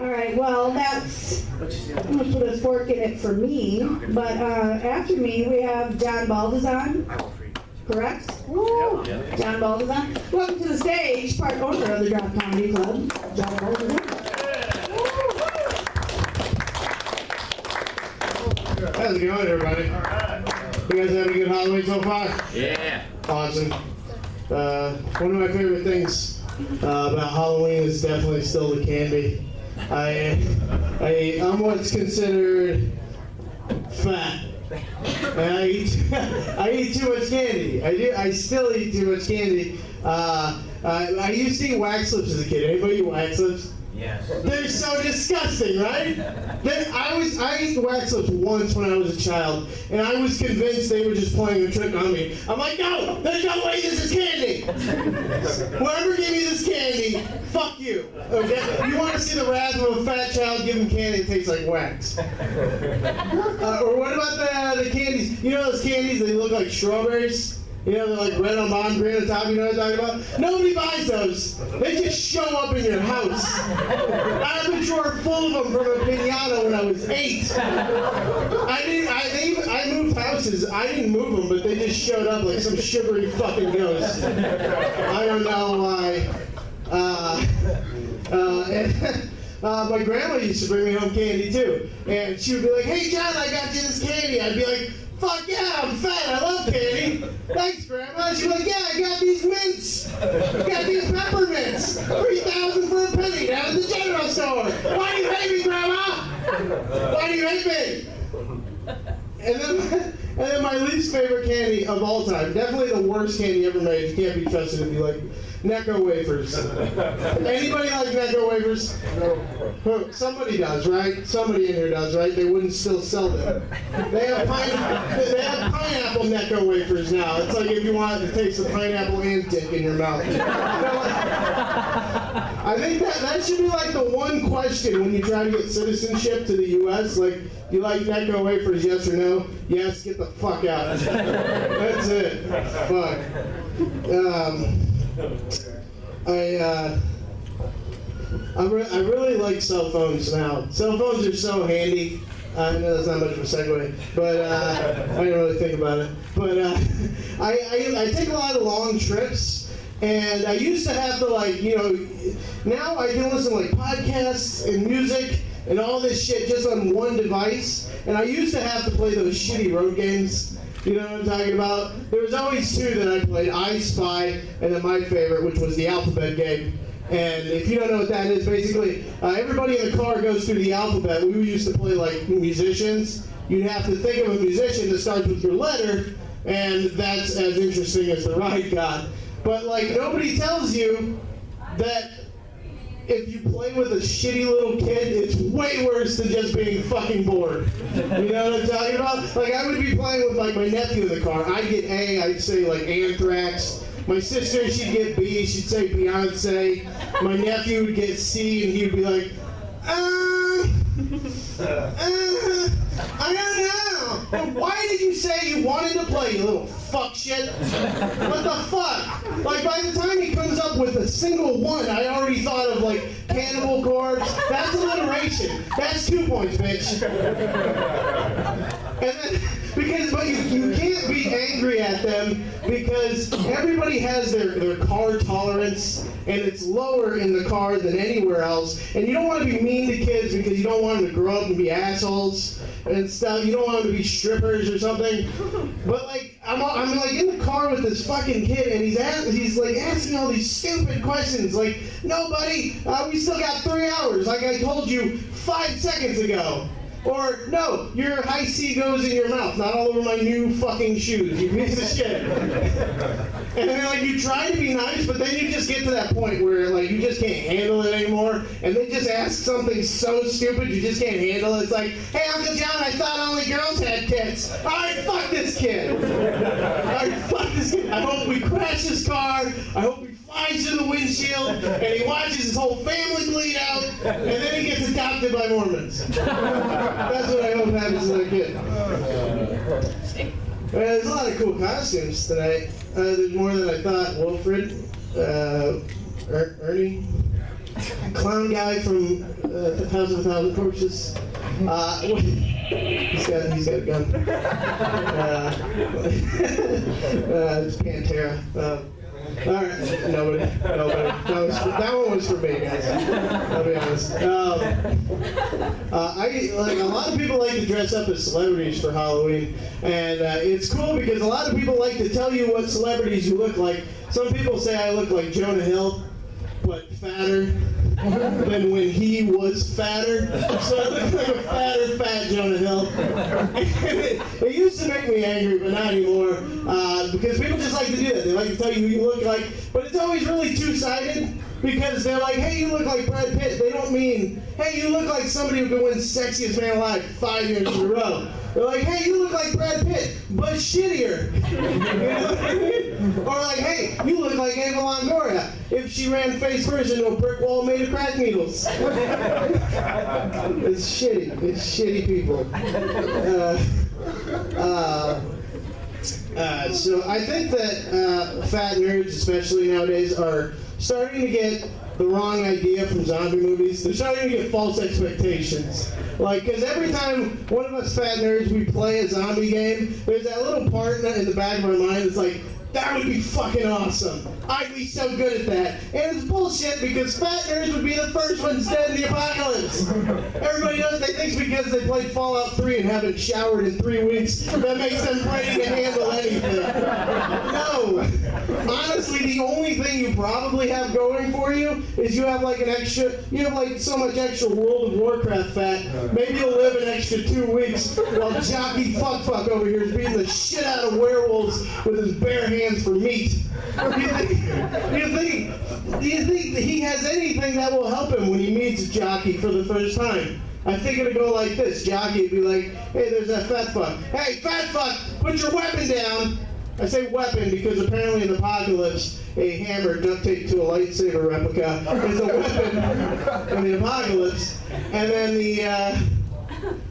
All right, well, that's, I'm going to put a fork in it for me, but after me, we have John Baldizon, correct? Woo! John Baldizon. Welcome to the stage, part owner of the Drop Comedy Club, John Baldizon. How's it going, everybody? You guys having a good Halloween so far? Yeah. Awesome. One of my favorite things about Halloween is definitely still the candy. I'm what's considered fat. And I eat too much candy. I still eat too much candy. I used to eat wax lips as a kid. Anybody eat wax lips? Yes. They're so disgusting, right? I ate wax lips once when I was a child, and I was convinced they were just playing a trick on me. I'm like, no, there's no way this is candy. Whoever gave me this candy, fuck you. Okay? You want to see the wrath of a fat child giving candy that tastes like wax? Or what about the candies? You know those candies? They look like strawberries. You know, they're like red on bottom, green on top, you know what I'm talking about? Nobody buys those. They just show up in your house. I have a drawer full of them from a piñata when I was 8. I moved houses. I didn't move them, but they just showed up like some sugary fucking ghost. I don't know why. My grandma used to bring me home candy too. And she would be like, hey John, I got you this candy. I'd be like, fuck yeah, I'm fat, I love candy. Thanks, Grandma. She's like, yeah, I got these mints. I got these peppermints. 3,000 for a penny down at the general store. Why do you hate me, Grandma? Why do you hate me? And then my least favorite candy of all time, definitely the worst candy ever made, you can't be trusted if you like Necco wafers. Anybody like Necco wafers? No. Somebody does, right? Somebody in here does, right? They wouldn't still sell them. They have pineapple Necco wafers now. It's like if you wanted to taste the pineapple antique in your mouth. I think that should be like the one question when you try to get citizenship to the U.S. Like, you like Necco wafers, yes or no? Yes, get the fuck out. That's it. Fuck. I really like cell phones now. Cell phones are so handy. I know that's not much of a segue, but I didn't really think about it. But I take a lot of long trips, and I used to have to now I can listen to like podcasts and music and all this shit just on one device. And I used to have to play those shitty road games. You know what I'm talking about? There was always two that I played, I Spy, and then my favorite, which was the alphabet game. And if you don't know what that is, basically, everybody in the car goes through the alphabet. We used to play like musicians. You'd have to think of a musician that starts with your letter, and that's as interesting as the ride got. But like, nobody tells you that if you play with a shitty little kid, it's way worse than just being fucking bored. You know what I'm talking about? Like, I would be playing with like my nephew in the car. I'd get A, I'd say like Anthrax. My sister, she'd get B, she'd say Beyonce. My nephew would get C, and he'd be like, I don't know. Well, why did you say you wanted to play, you little fuck shit? What the fuck? Like, by the time he comes up with a single one, I already thought of, like, Cannibal Corpse. That's alliteration. That's 2 points, bitch. And then, but you can't be angry at them because everybody has their car tolerance, and it's lower in the car than anywhere else. And you don't want to be mean to kids because you don't want them to grow up and be assholes and stuff. You don't want them to be strippers or something. But like, I'm like in the car with this fucking kid, and he's like asking all these stupid questions. Like, no, buddy, we still got 3 hours. Like I told you 5 seconds ago. Or, no, your high C goes in your mouth, not all over my new fucking shoes, you piece of shit. And then, like, you try to be nice, but then you just get to that point where, like, you just can't handle it anymore, and they just ask something so stupid, you just can't handle it. It's like, hey, Uncle John, I thought only girls had tits. All right, fuck this kid. All right, fuck this kid. I hope we crash his car. I hope he flies through the windshield, and he watches his whole family bleed out, and then he gets adopted by Mormons. That's what I hope happens to that kid. There's a lot of cool costumes tonight. There's more than I thought. Wilfred, Ernie. clown guy from House of a Thousand Corpses. He's got a gun. It's Pantera. All right, nobody. That one was for me, guys. I'll be honest. A lot of people like to dress up as celebrities for Halloween, and it's cool because a lot of people like to tell you what celebrities you look like. Some people say I look like Jonah Hill, but fatter than when he was fatter. So I look like a fat Jonah Hill. It used to make me angry, but not anymore. Because people just like to do that. They like to tell you who you look like, but it's always really two-sided. Because they're like, hey, you look like Brad Pitt. They don't mean, hey, you look like somebody who could win Sexiest Man Alive 5 years in a row. They're like, hey, you look like Brad Pitt, but shittier. You know what I mean? Or like, hey, you look like Ava Longoria if she ran face first into a brick wall made of crack needles. It's shitty. It's shitty people. So I think that fat nerds, especially nowadays, are starting to get the wrong idea from zombie movies. They're starting to get false expectations. Like, because every time one of us fat nerds, we play a zombie game, there's that little part in the back of our mind that's like, that would be fucking awesome. I'd be so good at that. And it's bullshit because fat nerds would be the first ones dead in the apocalypse. Everybody knows they think because they played Fallout 3 and haven't showered in 3 weeks, that makes them ready to handle anything. No. Honestly, the only thing you probably have going for you is you have like so much extra World of Warcraft fat. Maybe you'll live an extra 2 weeks while Jockey Fuck over here is beating the shit out of werewolves with his bare hands for meat. Do you think that he has anything that will help him when he meets Jockey for the first time? I think it'll go like this. Jockey would be like, hey, there's that fat fuck. Hey, fat fuck, put your weapon down. I say weapon because apparently in the apocalypse, a hammer duct taped to a lightsaber replica is a weapon in the apocalypse. And then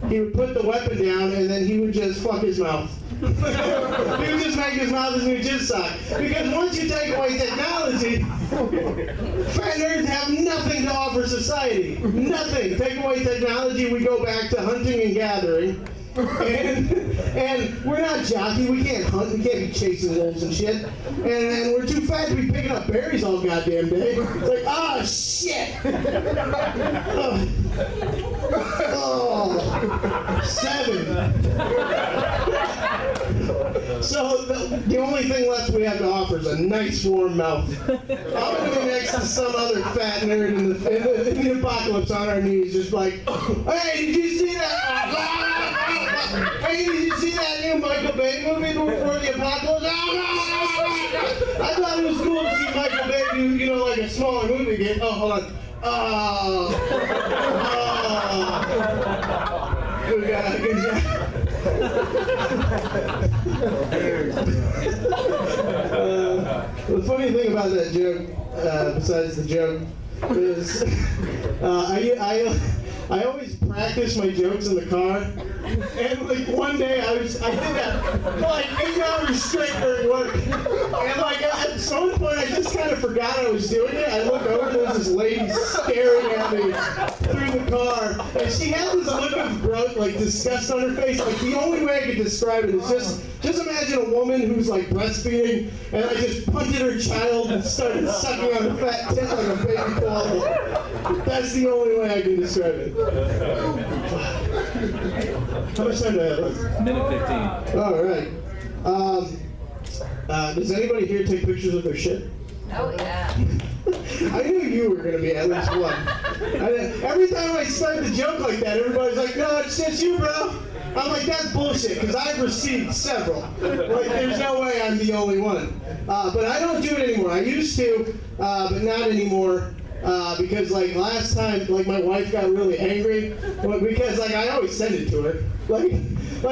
he would put the weapon down and then he would just fuck his mouth. He would just make his mouth his new jizz sock. Because once you take away technology, fat nerds have nothing to offer society. Nothing. Take away technology, we go back to hunting and gathering. And we're not jockey, we can't hunt, we can't be chasing wolves and shit. And we're too fat to be picking up berries all goddamn day. It's like, oh shit! Oh, 7. So the only thing left we have to offer is a nice warm mouth. I'm gonna be next to some other fat nerd in the apocalypse on our knees, just like, hey, did you see that? Hey, did you see that new Michael Bay movie before the apocalypse? I thought it was cool to see Michael Bay do, like a smaller movie again. Oh, hold on. Good job. The funny thing about that joke, besides the joke, is I always practice my jokes in the car, and like one day I did that for like 8 hours straight during work, and like at some point I just kind of forgot I was doing it. I look over, there's this lady staring at me through the car, and she has this look of growth, like disgust on her face. Like the only way I could describe it is just imagine a woman who's like breastfeeding, and I just punted her child and started sucking on her fat tit like a baby koala. That's the only way I can describe it. How much time do I have left? Minute 15. All right. Does anybody here take pictures of their shit? Oh, yeah. I knew you were going to be at least one. Every time I start the joke like that, everybody's like, no, it's just you, bro. I'm like, that's bullshit, because I've received several. Like, there's no way I'm the only one. But I don't do it anymore. I used to, but not anymore. Because like last time, like my wife got really angry, because like I always send it to her. Like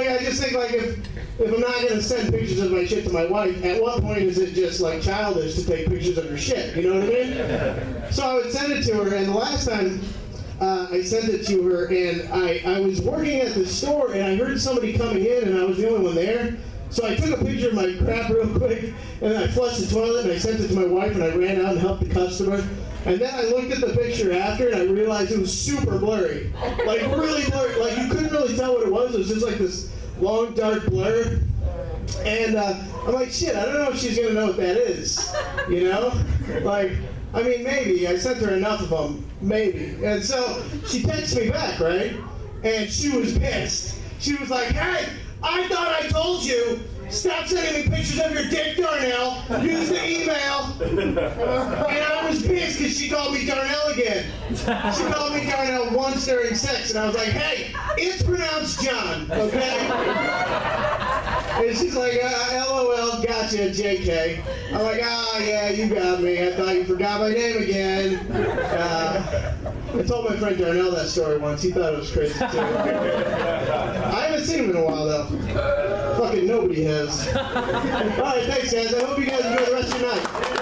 I just think like if I'm not gonna send pictures of my shit to my wife, at what point is it just like childish to take pictures of your shit? You know what I mean? So I would send it to her, and the last time I sent it to her, and I was working at the store, and I heard somebody coming in, and I was the only one there. So I took a picture of my crap real quick, and then I flushed the toilet, and I sent it to my wife, and I ran out and helped the customer. And then I looked at the picture after, and I realized it was super blurry. Like, really blurry. Like, you couldn't really tell what it was. It was just like this long, dark blur. And I'm like, shit, I don't know if she's going to know what that is. You know? Like, I mean, maybe. I sent her enough of them. Maybe. And so she texts me back, right? And she was pissed. She was like, hey, I thought I told you. Stop sending me pictures of your dick, Darnell. Use the email. And I was pissed because she called me Darnell again. She called me Darnell once during sex, and I was like, hey, it's pronounced John, okay? And she's like, LOL, gotcha, JK. I'm like, yeah, you got me. I thought you forgot my name again. I told my friend Darnell that story once. He thought it was crazy, too. I haven't seen him in a while, though. Fucking nobody has. All right, thanks, guys. I hope you guys enjoy the rest of your night.